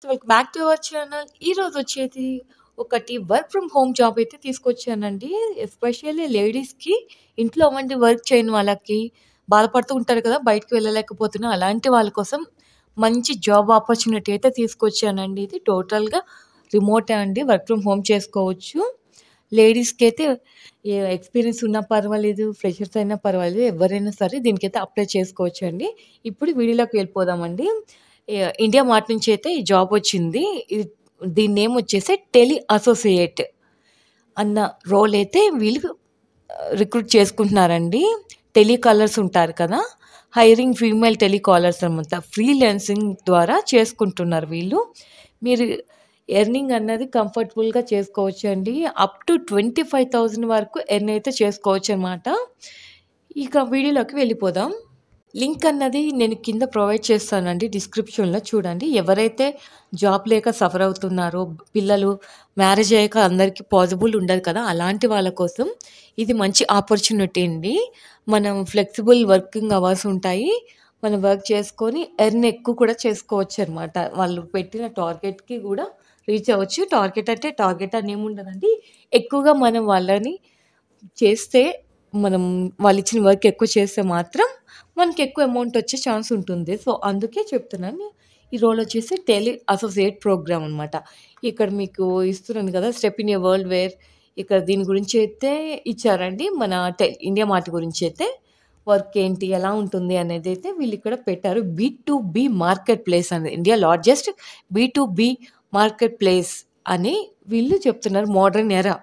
Welcome back to our channel. ఈరోజు వచ్చేది ఒకటి వర్క్ ఫ్రమ్ హోమ్ జాబ్ అయితే తీసుకొచ్చానండి. ఎస్పెషల్లీ లేడీస్‌కి ఇంట్లో ఉండి వర్క్ చేయని వాళ్ళకి బాధపడుతూ ఉంటారు కదా! బయటికి వెళ్ళలేకపోతున్నా అలాంటి వాళ్ళ కోసం మంచి జాబ్ ఆపర్చునిటీ అయితే తీసుకొచ్చానండి. ఇది టోటల్‌గా రిమోటే అండి. వర్క్ ఫ్రమ్ హోమ్ చేసుకోవచ్చు. లేడీస్‌కైతే ఎక్స్‌పీరియన్స్ ఉన్నా పర్వాలేదు, ఫ్రెషర్స్ అయినా పర్వాలేదు. ఎవరైనా సరే దీనికైతే అప్లై చేసుకోవచ్చండి. ఇప్పుడు వీడియోలోకి వెళ్ళిపోదామండి. ఇండియా మార్ట్ నుంచి అయితే ఈ జాబ్ వచ్చింది. దీని నేమ్ వచ్చేసి టెలి అసోసియేట్ అన్న రోల్ అయితే వీళ్ళు రిక్రూట్ చేసుకుంటున్నారండి. టెలికాలర్స్ ఉంటారు కదా! హైరింగ్ ఫీమేల్ టెలికాలర్స్ అనమాట. ఫ్రీలాన్సింగ్ ద్వారా చేసుకుంటున్నారు వీళ్ళు. మీరు ఎర్నింగ్ అన్నది కంఫర్టబుల్‌గా చేసుకోవచ్చండి. అప్ టు 25,000 వరకు ఎర్న్ అయితే చేసుకోవచ్చనమాట. ఇక వీడియోలోకి వెళ్ళిపోదాం. లింక్ అన్నది నేను కింద ప్రొవైడ్ చేస్తానండి డిస్క్రిప్షన్‌లో చూడండి. ఎవరైతే జాబ్ లేక సఫర్ అవుతున్నారో, పిల్లలు మ్యారేజ్ అయ్యాక అందరికీ పాసిబుల్ ఉండదు కదా! అలాంటి వాళ్ళ కోసం ఇది మంచి ఆపర్చునిటీ అండి. మనం ఫ్లెక్సిబుల్ వర్కింగ్ అవర్స్ ఉంటాయి. మనం వర్క్ చేసుకొని ఎర్న్ ఎక్కువ కూడా చేసుకోవచ్చనమాట. వాళ్ళు పెట్టిన టార్గెట్‌కి కూడా రీచ్ అవ్వచ్చు. టార్గెట్ అని ఏముండదండి. ఎక్కువగా మనం వాళ్ళని చేస్తే మనం వాళ్ళిచ్చిన వర్క్ ఎక్కువ చేస్తే మాత్రం మనకెక్కువ అమౌంట్ వచ్చే ఛాన్స్ ఉంటుంది. సో, అందుకే చెప్తున్నాను. ఈ రోల్ వచ్చేసి టెలి అసోసియేట్ ప్రోగ్రామ్ అనమాట. ఇక్కడ మీకు ఇస్తున్నాను కదా! Step in a world where ఇక్కడ దీని గురించి అయితే ఇచ్చారండి. మన ఇండియా మార్ట్ గురించి అయితే వర్క్ ఏంటి, ఎలా ఉంటుంది అనేదైతే వీళ్ళిక్కడ పెట్టారు. బీ2బీ మార్కెట్ ప్లేస్ అనేది ఇండియా లార్జెస్ట్ బీ2బీ మార్కెట్ ప్లేస్ అని వీళ్ళు చెప్తున్నారు. మోడర్న్ ఎరా.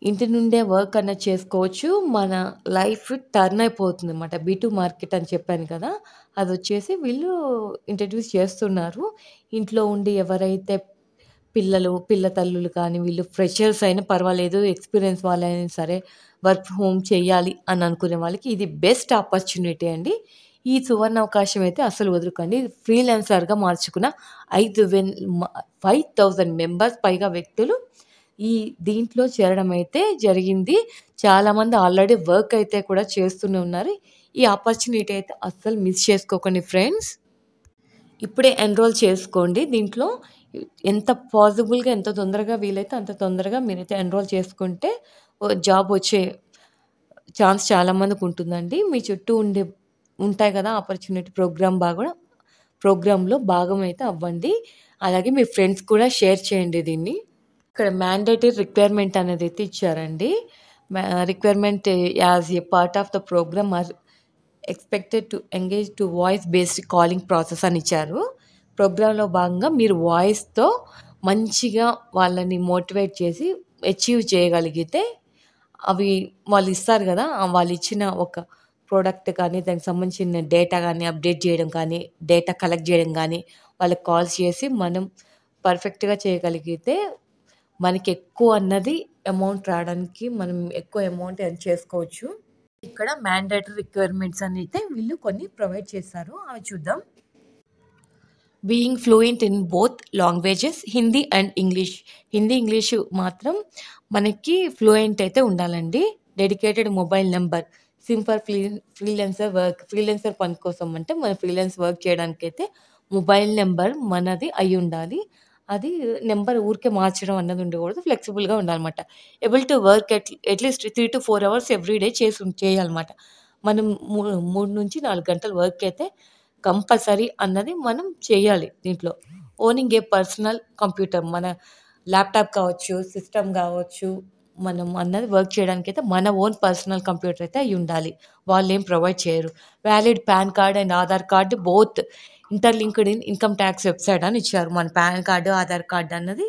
ఇంటి నుండే వర్క్ అన్నది చేసుకోవచ్చు. మన లైఫ్ టర్న్ అయిపోతుందన్నమాట. బీ2 మార్కెట్ అని చెప్పాను కదా! అదొచ్చేసి వీళ్ళు ఇంట్రడ్యూస్ చేస్తున్నారు. ఇంట్లో ఉండి ఎవరైతే పిల్ల తల్లులు కానీ, వీళ్ళు ఫ్రెషర్స్ అయినా పర్వాలేదు, ఎక్స్‌పీరియన్స్ వాళ్ళైనా సరే వర్క్ ఫ్రమ్ హోమ్ చేయాలి అని అనుకునే వాళ్ళకి ఇది బెస్ట్ ఆపర్చునిటీ అండి. ఈ సువర్ణావకాశం అయితే అస్సలు వదులుకోండి. ఫ్రీలాన్సర్‌గా మార్చుకున్న 5,000 మెంబర్స్ పైగా వ్యక్తులు ఈ దీంట్లో చేరడం అయితే జరిగింది. చాలామంది ఆల్రెడీ వర్క్ అయితే కూడా చేస్తూనే ఉన్నారు. ఈ ఆపర్చునిటీ అయితే అస్సలు మిస్ చేసుకోకండి ఫ్రెండ్స్. ఇప్పుడే ఎన్రోల్ చేసుకోండి దీంట్లో. ఎంత పాజిబుల్‌గా ఎంత తొందరగా వీలైతే అంత తొందరగా మీరైతే ఎన్రోల్ చేసుకుంటే జాబ్ వచ్చే ఛాన్స్ చాలా మందికుంటుందండి. మీ చుట్టూ ఉంటాయి కదా! ఆపర్చునిటీ ప్రోగ్రామ్‌లో భాగం అయితే అవ్వండి. అలాగే మీ ఫ్రెండ్స్ కూడా షేర్ చేయండి దీన్ని. ఇక్కడ మ్యాండేటరీ రిక్వైర్మెంట్ అనేదైతే ఇచ్చారండి. Requirement as a part of the program are expected to engage to voice based calling process అని ఇచ్చారు. ప్రోగ్రామ్‌లో భాగంగా మీరు వాయిస్‌తో మంచిగా వాళ్ళని మోటివేట్ చేసి అచీవ్ చేయగలిగితే అవి వాళ్ళు ఇస్తారు గదా! వాళ్ళు ఇచ్చిన ఒక ప్రొడక్ట్ కానీ, దానికి సంబంధించిన డేటా గానీ అప్డేట్ చేయడం కానీ, డేటా కలెక్ట్ చేయడం గానీ, వాళ్ళకి కాల్స్ చేసి మనం పర్ఫెక్ట్‌గా చేయగలిగితే మనకెక్కువ అన్నది అమౌంట్ రావడానికి మనం ఎక్కువ అమౌంట్ ఎర్న్ చేసుకోవచ్చు. ఇక్కడ మ్యాండేటరీ రిక్వైర్మెంట్స్ అని అయితే వీళ్ళు కొన్ని ప్రొవైడ్ చేశారు. అవి చూద్దాం. Being fluent in both languages Hindi and English. Hindi, English మాత్రం మనకి ఫ్లూయెంట్ అయితే ఉండాలండి. Dedicated mobile number SIM for freelancer work. Freelancer పని కోసం అంటే మన ఫ్రీలాన్స్ వర్క్ చేయడానికైతే మొబైల్ నెంబర్ మనది అయ్యుండాలి. అది నెంబర్ ఊరికే మార్చడం అన్నది ఉండకూడదు. ఫ్లెక్సిబుల్‌గా ఉండాలన్నమాట. Able to work at least 3-4 hours every day చేయాలన్నమాట. మనం 3-4 గంటలు వర్క్ అయితే కంపల్సరీ అన్నది మనం చేయాలి దీంట్లో. ఓనింగ్ ఏ పర్సనల్ కంప్యూటర్ మన ల్యాప్‌టాప్ కావచ్చు, సిస్టమ్ కావచ్చు, మనం అన్నది వర్క్ చేయడానికైతే మన ఓన్ పర్సనల్ కంప్యూటర్ అయితే అయ్యుండాలి. వాళ్ళేం ప్రొవైడ్ చేయరు. Valid PAN card and Aadhaar card both interlinked in income tax website అని ఇచ్చారు. మన పాన్ కార్డ్, ఆధార్ కార్డ్ అన్నది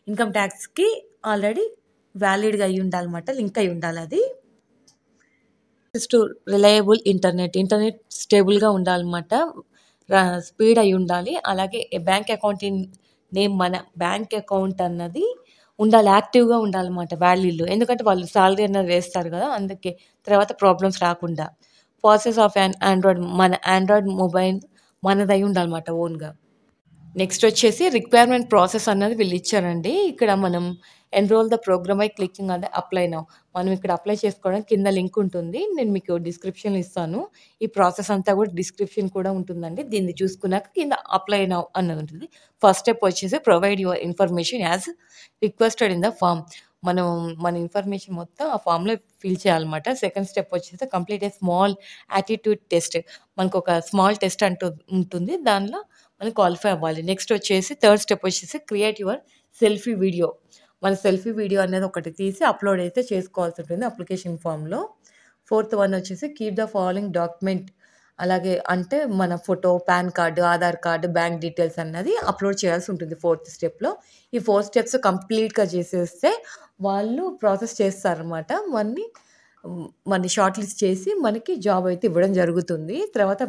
ఇన్‌కమ్ టాక్స్‌కి ఆల్రెడీ వ్యాలిడ్‌గా అయ్యుండాలన్నమాట. లింక్ అయ్యుండాలది. టు రిలయబుల్ ఇంటర్నెట్ స్టేబుల్‌గా ఉండాలన్నమాట. స్పీడ్ అయ్యుండాలి. అలాగే బ్యాంక్ అకౌంట్ నేమ్ మన బ్యాంక్ అకౌంట్ అన్నది ఉండాలి. యాక్టివ్‌గా ఉండాలన్నమాట వ్యాలీడ్‌లో. ఎందుకంటే వాళ్ళు సాలరీ అన్నది వేస్తారు గదా! అందుకే. తర్వాత ప్రాబ్లమ్స్ రాకుండా. ప్రాసెస్ ఆఫ్ మన ఆండ్రాయిడ్ మొబైల్ మనదై ఉండాలన్నమాట ఓన్‌గా. నెక్స్ట్ వచ్చేసి రిక్వైర్మెంట్ ప్రాసెస్ అన్నది వీళ్ళు ఇచ్చారండి. ఇక్కడ మనం enrol the program by clicking on the apply now. మనం ఇక్కడ అప్లై చేసుకోవడానికి కింద లింక్ ఉంటుంది. నేను మీకు డిస్క్రిప్షన్‌లో ఇస్తాను. ఈ ప్రాసెస్ అంతా కూడా డిస్క్రిప్షన్ కూడా ఉంటుందండి. దీన్ని చూసుకున్నాక కింద అప్లై నౌ అన్నది ఉంటుంది. ఫస్ట్ స్టెప్ వచ్చేసి provide your information as requested in the form. మనం మన ఇన్ఫర్మేషన్ మొత్తం ఆ ఫామ్‌లో ఫిల్ చేయాలన్నమాట. సెకండ్ స్టెప్ వచ్చేసి complete a small attitude test. మనకొక స్మాల్ టెస్ట్ అంటూ ఉంటుంది. దానిలో మనం క్వాలిఫై అవ్వాలి. నెక్స్ట్ వచ్చేసి థర్డ్ స్టెప్ వచ్చేసి క్రియేట్ యువర్ సెల్ఫీ వీడియో. మన సెల్ఫీ వీడియో అనేది ఒకటి తీసి అప్లోడ్ అయితే చేసుకోవాల్సి ఉంటుంది అప్లికేషన్ ఫామ్‌లో. ఫోర్త్ వన్ వచ్చేసి కీప్ ద ఫాలోయింగ్ డాక్యుమెంట్. అలాగే అంటే మన photo, pan card, Aadhaar card, bank details అన్నది అప్లోడ్ చేయాల్సి ఉంటుంది ఫోర్త్ స్టెప్‌లో. ఈ 4 స్టెప్స్ కంప్లీట్‌గా చేసేస్తే వాళ్ళు ప్రాసెస్ చేస్తారనమాట. మనని షార్ట్ లిస్ట్ చేసి మనకి జాబ్ అయితే ఇవ్వడం జరుగుతుంది. తర్వాత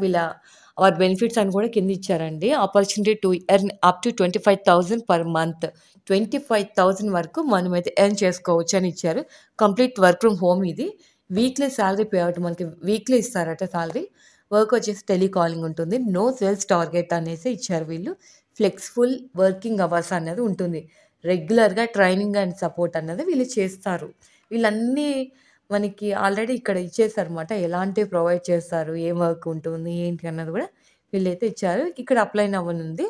అవర్ బెనిఫిట్స్ అని కూడా కింద ఇచ్చారండి. Opportunity to earn up to 25,000 per month. 25,000 వరకు మనమైతే ఎర్న్ చేసుకోవచ్చు అని ఇచ్చారు. కంప్లీట్ వర్క్ ఫ్రమ్ హోమ్ ఇది. వీక్లీ సాలరీ పే అవుట్ మనకి వీక్లీ ఇస్తారట సాలరీ. వర్క్ వచ్చేసి టెలికాలింగ్ ఉంటుంది. నో సేల్స్ టార్గెట్ అనేసి ఇచ్చారు వీళ్ళు. ఫ్లెక్సిబుల్ వర్కింగ్ అవర్స్ అనేది ఉంటుంది. రెగ్యులర్‌గా ట్రైనింగ్ అండ్ సపోర్ట్ అన్నది వీళ్ళు చేస్తారు. వీళ్ళన్నీ మనకి ఆల్రెడీ ఇక్కడ ఇచ్చేసారన్నమాట. ఎలాంటివి ప్రొవైడ్ చేస్తారు, ఏం వర్క్ ఉంటుంది, ఏంటి అన్నది కూడా వీళ్ళైతే ఇచ్చారు. ఇక్కడ అప్లై నౌ అని ఉంది.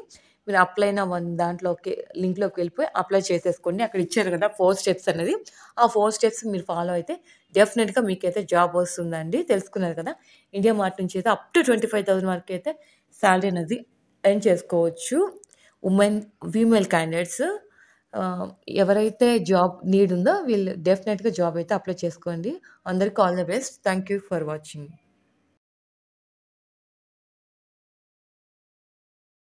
మీరు అప్లై నౌ అని దాంట్లోకి లింక్‌లోకి వెళ్ళిపోయి అప్లై చేసేసుకోండి. అక్కడ ఇచ్చారు కదా 4 స్టెప్స్ అనేది. ఆ 4 స్టెప్స్ మీరు ఫాలో అయితే డెఫినిట్‌గా మీకైతే జాబ్ వస్తుందండి. తెలుసుకున్నారు కదా! ఇండియా మార్ట్ నుంచి అయితే అప్ టు 25,000 వరకు అయితే సాలరీ అనేది ఎర్న్ చేసుకోవచ్చు. ఫీమేల్ క్యాండిడేట్స్ ఎవరైతే జాబ్ నీడ్ ఉందో వీళ్ళు డెఫినిట్‌గా జాబ్ అయితే అప్లై చేసుకోండి. అందరికి all the best. Thank you for watching.